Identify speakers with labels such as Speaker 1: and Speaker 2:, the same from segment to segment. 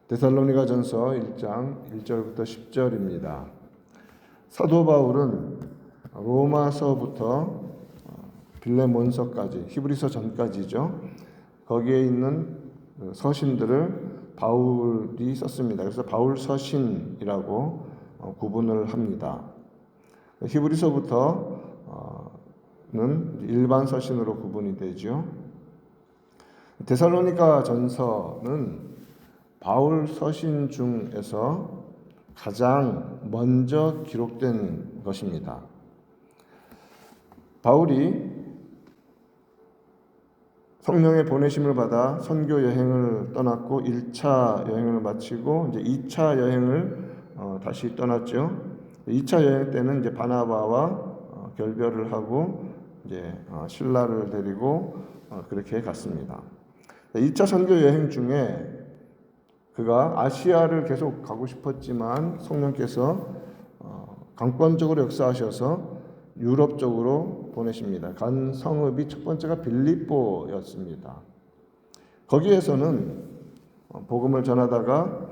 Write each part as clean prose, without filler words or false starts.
Speaker 1: 데살로니가전서 1장 1절부터 10절입니다. 사도 바울은 로마서부터 빌레몬서까지, 히브리서 전까지죠. 거기에 있는 서신들을 바울이 썼습니다. 그래서 바울 서신이라고 구분을 합니다. 히브리서부터는 일반 서신으로 구분이 되죠. 데살로니가 전서는 바울 서신 중에서 가장 먼저 기록된 것입니다. 바울이 성령의 보내심을 받아 선교 여행을 떠났고 1차 여행을 마치고 이제 2차 여행을 다시 떠났죠. 2차 여행 때는 이제 바나바와 결별을 하고 이제 실라를 데리고 그렇게 갔습니다. 2차 선교 여행 중에 그가 아시아를 계속 가고 싶었지만 성령께서 강권적으로 역사하셔서 유럽 쪽으로 보내십니다. 간 성읍이 첫 번째가 빌립보였습니다. 거기에서는 복음을 전하다가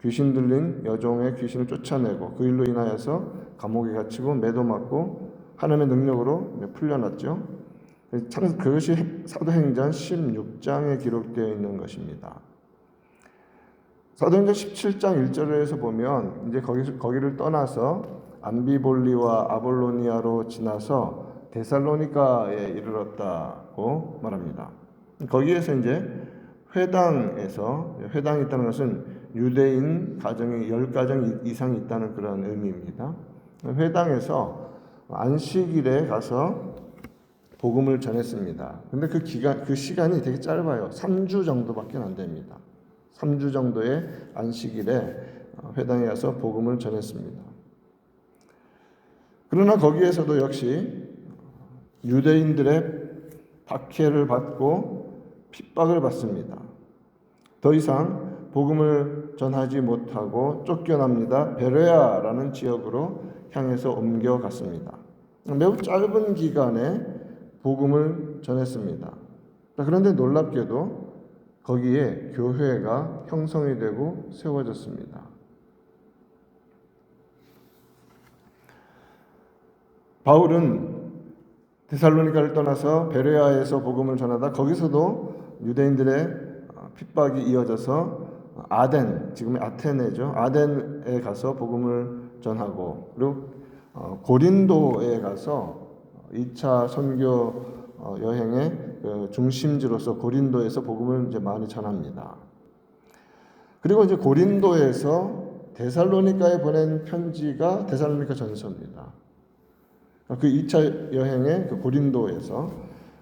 Speaker 1: 귀신 들린 여종의 귀신을 쫓아내고 그 일로 인하여서 감옥에 갇히고 매도 맞고 하나님의 능력으로 풀려났죠. 그것이 사도행전 16장에 기록되어 있는 것입니다. 사도행전 17장 1절에서 보면 이제 거기를 떠나서 암비볼리와 아볼로니아로 지나서 데살로니가에 이르렀다고 말합니다. 거기에서 이제 회당이 있다는 것은 유대인 가정이 10가정 이상이 있다는 그런 의미입니다. 회당에서 안식일에 가서 복음을 전했습니다. 근데 그 시간이 되게 짧아요. 3주 정도밖에 안 됩니다. 3주 정도의 안식일에 회당에 가서 복음을 전했습니다. 그러나 거기에서도 역시 유대인들의 박해를 받고 핍박을 받습니다. 더 이상 복음을 전하지 못하고 쫓겨납니다. 베레아라는 지역으로 향해서 옮겨갔습니다. 매우 짧은 기간에 복음을 전했습니다. 그런데 놀랍게도 거기에 교회가 형성이 되고 세워졌습니다. 바울은 데살로니가를 떠나서 베레아에서 복음을 전하다 거기서도 유대인들의 핍박이 이어져서 아덴, 지금의 아테네죠. 아덴에 가서 복음을 전하고 그리고 고린도에 가서 2차 선교 여행의 중심지로서 고린도에서 복음을 이제 많이 전합니다. 그리고 이제 고린도에서 데살로니가에 보낸 편지가 데살로니가 전서입니다. 그 2차 여행의 그 고린도에서.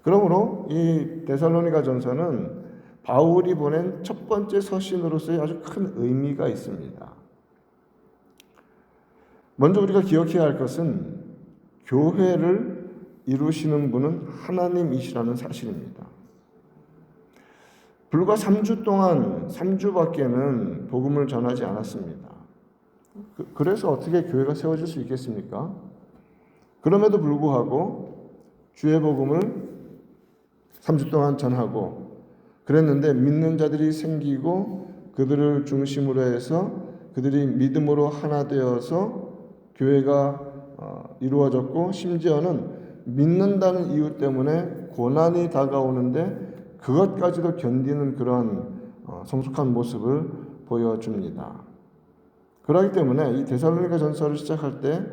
Speaker 1: 그러므로 이 데살로니가 전서는 바울이 보낸 첫 번째 서신으로서의 아주 큰 의미가 있습니다. 먼저 우리가 기억해야 할 것은 교회를 이루시는 분은 하나님이시라는 사실입니다. 불과 3주 동안 3주밖에는 복음을 전하지 않았습니다. 그래서 어떻게 교회가 세워질 수 있겠습니까? 그럼에도 불구하고 주의 복음을 3주 동안 전하고 그랬는데 믿는 자들이 생기고 그들을 중심으로 해서 그들이 믿음으로 하나 되어서 교회가 이루어졌고 심지어는 믿는다는 이유 때문에 고난이 다가오는데 그것까지도 견디는 그런 성숙한 모습을 보여줍니다. 그렇기 때문에 이 데살로니가 전서를 시작할 때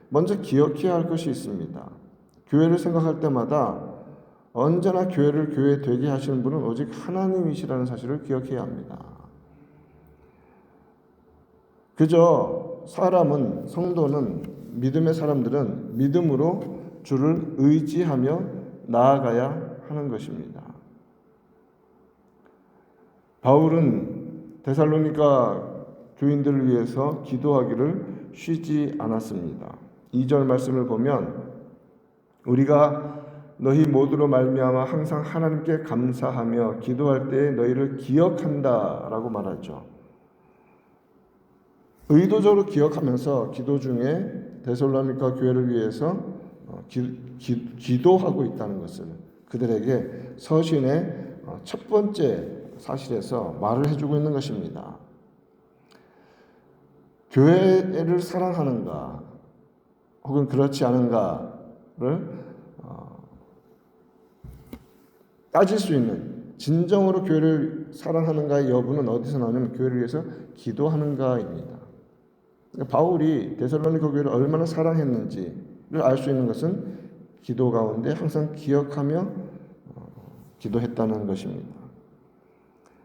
Speaker 1: 먼저 기억해야 할 것이 있습니다. 교회를 생각할 때마다 언제나 교회를 교회 되게 하시는 분은 오직 하나님이시라는 사실을 기억해야 합니다. 그저 성도는 믿음의 사람들은 믿음으로 주를 의지하며 나아가야 하는 것입니다. 바울은 데살로니가 교인들을 위해서 기도하기를 쉬지 않았습니다. 2절 말씀을 보면 우리가 너희 모두로 말미암아 항상 하나님께 감사하며 기도할 때에 너희를 기억한다라고 말하죠. 의도적으로 기억하면서 기도 중에 데살로니가 교회를 위해서 기도하고 있다는 것을 그들에게 서신의 첫 번째 사실에서 말을 해주고 있는 것입니다. 교회를 사랑하는가 혹은 그렇지 않은가를 따질 수 있는, 진정으로 교회를 사랑하는가의 여부는 어디서 나오냐면 교회를 위해서 기도하는가입니다. 그러니까 바울이 데살로니가 교회를 얼마나 사랑했는지를 알 수 있는 것은 기도 가운데 항상 기억하며 기도했다는 것입니다.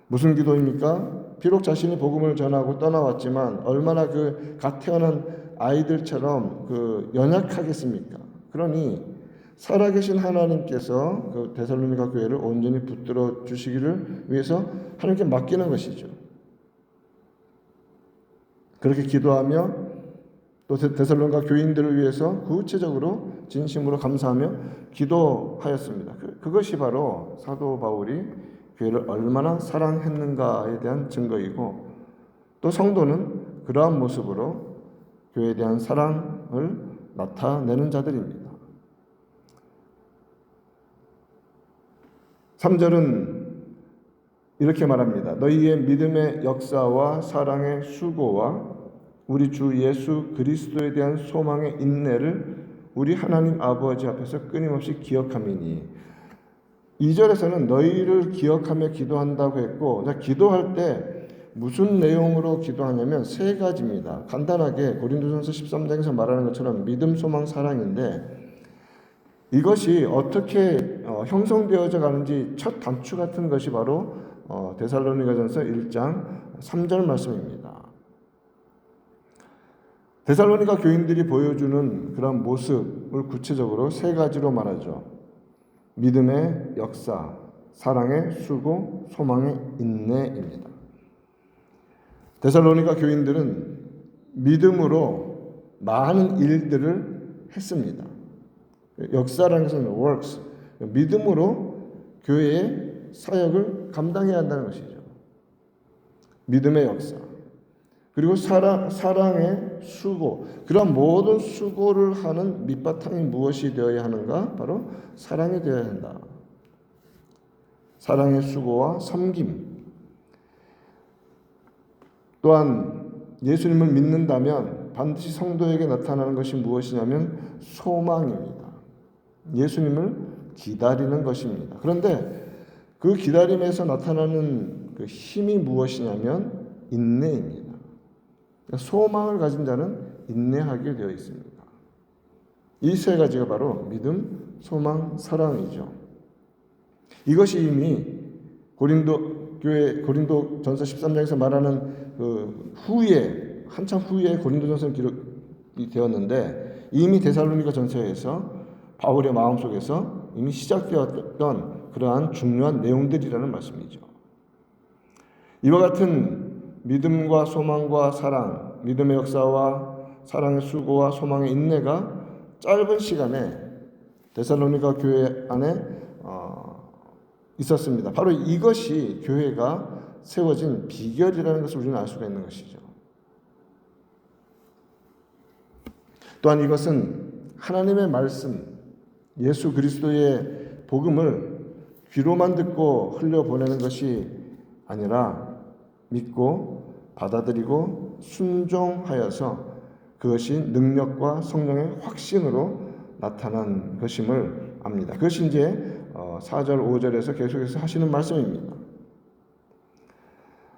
Speaker 1: 무슨 기도입니까? 비록 자신이 복음을 전하고 떠나왔지만 얼마나 그 갓 태어난 아이들처럼 연약하겠습니까? 그러니 살아계신 하나님께서 그 데살로니가 교회를 온전히 붙들어 주시기를 위해서 하나님께 맡기는 것이죠. 그렇게 기도하며 또 데살로니가 교인들을 위해서 구체적으로 진심으로 감사하며 기도하였습니다. 그것이 바로 사도 바울이 교회를 얼마나 사랑했는가에 대한 증거이고, 또 성도는 그러한 모습으로 교회에 대한 사랑을 나타내는 자들입니다. 3절은 이렇게 말합니다. 너희의 믿음의 역사와 사랑의 수고와 우리 주 예수 그리스도에 대한 소망의 인내를 우리 하나님 아버지 앞에서 끊임없이 기억함이니. 2절에서는 너희를 기억하며 기도한다고 했고, 기도할 때 무슨 내용으로 기도하냐면 세 가지입니다. 간단하게 고린도전서 13장에서 말하는 것처럼 믿음, 소망, 사랑인데, 이것이 어떻게 형성되어져 가는지 첫 단추 같은 것이 바로 데살로니가전서 1장 3절 말씀입니다. 데살로니가 교인들이 보여주는 그런 모습을 구체적으로 세 가지로 말하죠. 믿음의 역사, 사랑의 수고, 소망의 인내입니다. 데살로니가 교인들은 믿음으로 많은 일들을 했습니다. 역사라는 것은 works, 믿음으로 교회의 사역을 감당해야 한다는 것이죠. 믿음의 역사, 그리고 사랑의 수고, 그런 모든 수고를 하는 밑바탕이 무엇이 되어야 하는가? 바로 사랑이 되어야 한다. 사랑의 수고와 섬김. 또한 예수님을 믿는다면 반드시 성도에게 나타나는 것이 무엇이냐면 소망입니다. 예수님을 기다리는 것입니다. 그런데 그 기다림에서 나타나는 그 힘이 무엇이냐면 인내입니다. 소망을 가진 자는 인내하게 되어 있습니다. 이 세 가지가 바로 믿음, 소망, 사랑이죠. 이것이 이미 고린도전서 13장에서 말하는 그 후에, 한참 후에 고린도전서는 기록이 되었는데, 이미 데살로니가 전서에서 바울의 마음속에서 이미 시작되었던 그러한 중요한 내용들이라는 말씀이죠. 이와 같은 믿음과 소망과 사랑, 믿음의 역사와 사랑의 수고와 소망의 인내가 짧은 시간에 데살로니가 교회 안에 있었습니다. 바로 이것이 교회가 세워진 비결이라는 것을 우리는 알 수가 있는 것이죠. 또한 이것은 하나님의 말씀, 예수 그리스도의 복음을 귀로만 듣고 흘려보내는 것이 아니라 믿고 받아들이고 순종하여서 그것이 능력과 성령의 확신으로 나타난 것임을 압니다. 그것이 이제 4절, 5절에서 계속해서 하시는 말씀입니다.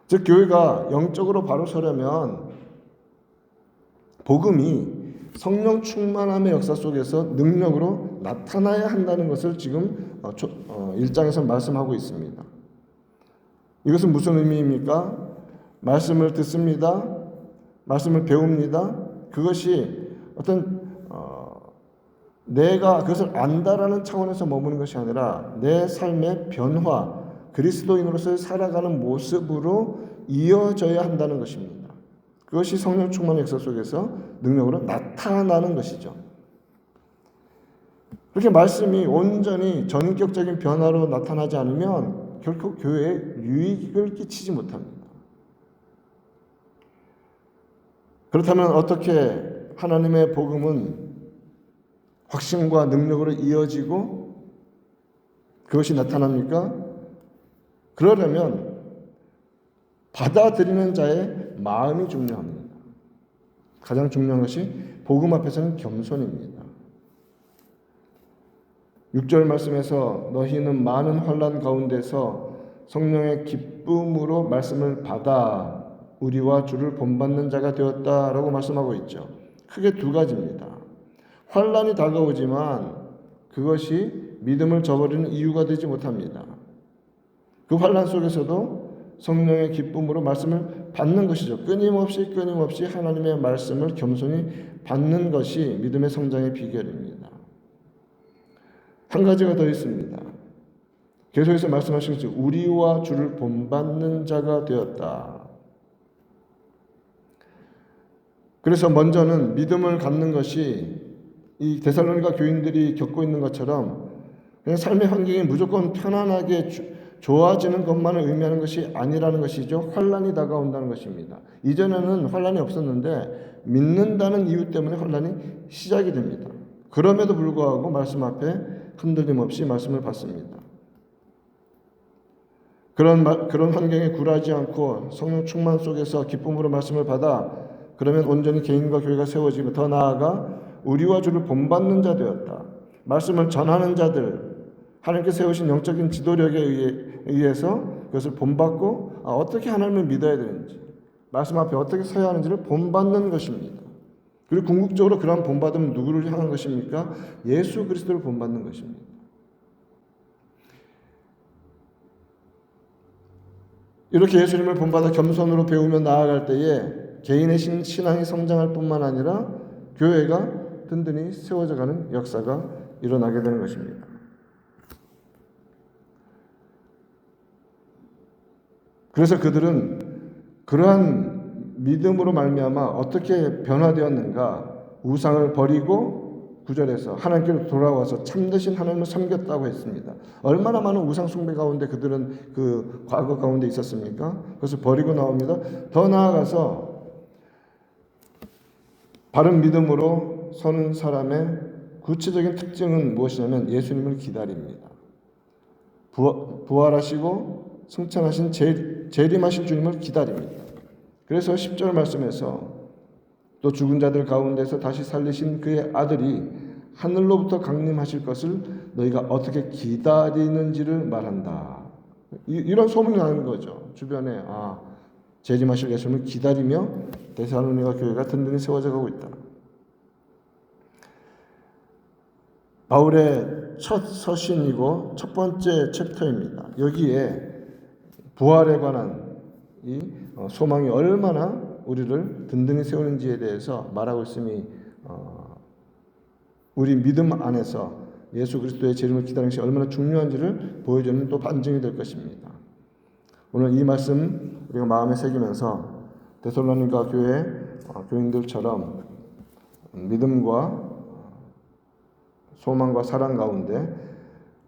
Speaker 1: 즉 교회가 영적으로 바로 서려면 복음이 성령 충만함의 역사 속에서 능력으로 나타나야 한다는 것을 지금 1장에서 말씀하고 있습니다. 이것은 무슨 의미입니까? 말씀을 듣습니다. 말씀을 배웁니다. 그것이 어떤 내가 그것을 안다라는 차원에서 머무는 것이 아니라 내 삶의 변화, 그리스도인으로서 살아가는 모습으로 이어져야 한다는 것입니다. 그것이 성령 충만의 역사 속에서 능력으로 나타나는 것이죠. 그렇게 말씀이 온전히 전격적인 변화로 나타나지 않으면 결코 교회에 유익을 끼치지 못합니다. 그렇다면 어떻게 하나님의 복음은 확신과 능력으로 이어지고 그것이 나타납니까? 그러려면 받아들이는 자의 마음이 중요합니다. 가장 중요한 것이 복음 앞에서는 겸손입니다. 6절 말씀에서 너희는 많은 환난 가운데서 성령의 기쁨으로 말씀을 받아 우리와 주를 본받는 자가 되었다라고 말씀하고 있죠. 크게 두 가지입니다. 환난이 다가오지만 그것이 믿음을 저버리는 이유가 되지 못합니다. 그 환난 속에서도 성령의 기쁨으로 말씀을 받는 것이죠. 끊임없이 하나님의 말씀을 겸손히 받는 것이 믿음의 성장의 비결입니다. 한 가지가 더 있습니다. 계속해서 말씀하신 것이 우리와 주를 본받는 자가 되었다. 그래서 먼저는 믿음을 갖는 것이 이 데살로니가 교인들이 겪고 있는 것처럼 그냥 삶의 환경이 무조건 편안하게 좋아지는 것만을 의미하는 것이 아니라는 것이죠. 환난이 다가온다는 것입니다. 이전에는 환난이 없었는데 믿는다는 이유 때문에 환난이 시작이 됩니다. 그럼에도 불구하고 말씀 앞에 흔들림 없이 말씀을 받습니다. 그런 환경에 굴하지 않고 성령 충만 속에서 기쁨으로 말씀을 받아 그러면 온전히 개인과 교회가 세워지며 더 나아가 우리와 주를 본받는 자 되었다. 말씀을 전하는 자들, 하나님께 세우신 영적인 지도력에 의해서 그것을 본받고 어떻게 하나님을 믿어야 되는지, 말씀 앞에 어떻게 서야 하는지를 본받는 것입니다. 그리고 궁극적으로 그러한 본받음은 누구를 향한 것입니까? 예수 그리스도를 본받는 것입니다. 이렇게 예수님을 본받아 겸손으로 배우며 나아갈 때에 개인의 신앙이 성장할 뿐만 아니라 교회가 든든히 세워져가는 역사가 일어나게 되는 것입니다. 그래서 그들은 그러한 믿음으로 말미암아 어떻게 변화되었는가? 우상을 버리고 9절에서 하나님께로 돌아와서 참되신 하나님을 섬겼다고 했습니다. 얼마나 많은 우상 숭배 가운데 그들은 그 과거 가운데 있었습니까? 그것을 버리고 나옵니다. 더 나아가서 바른 믿음으로 서는 사람의 구체적인 특징은 무엇이냐면 예수님을 기다립니다. 부활하시고 승천하신 재림하신 주님을 기다립니다. 그래서 10절 말씀에서 또 죽은 자들 가운데서 다시 살리신 그의 아들이 하늘로부터 강림하실 것을 너희가 어떻게 기다리는지를 말한다. 이런 소문이 나는 거죠. 주변에 재림하실 예수님을 기다리며 데살로니가 교회가 든든히 세워져 가고 있다. 바울의 첫 서신이고 첫 번째 챕터입니다. 여기에 부활에 관한 이 소망이 얼마나 우리를 든든히 세우는지에 대해서 말하고 있음이 우리 믿음 안에서 예수 그리스도의 재림을 기다리는 것이 얼마나 중요한지를 보여주는 또 반증이 될 것입니다. 오늘 이 말씀 우리가 마음에 새기면서 데살로니가 교회 교인들처럼 믿음과 소망과 사랑 가운데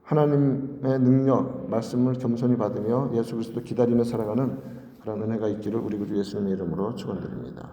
Speaker 1: 하나님의 능력, 말씀을 겸손히 받으며 예수 그리스도 기다리며 살아가는 그런 은혜가 있기를 우리 구주 예수님의 이름으로 축원드립니다.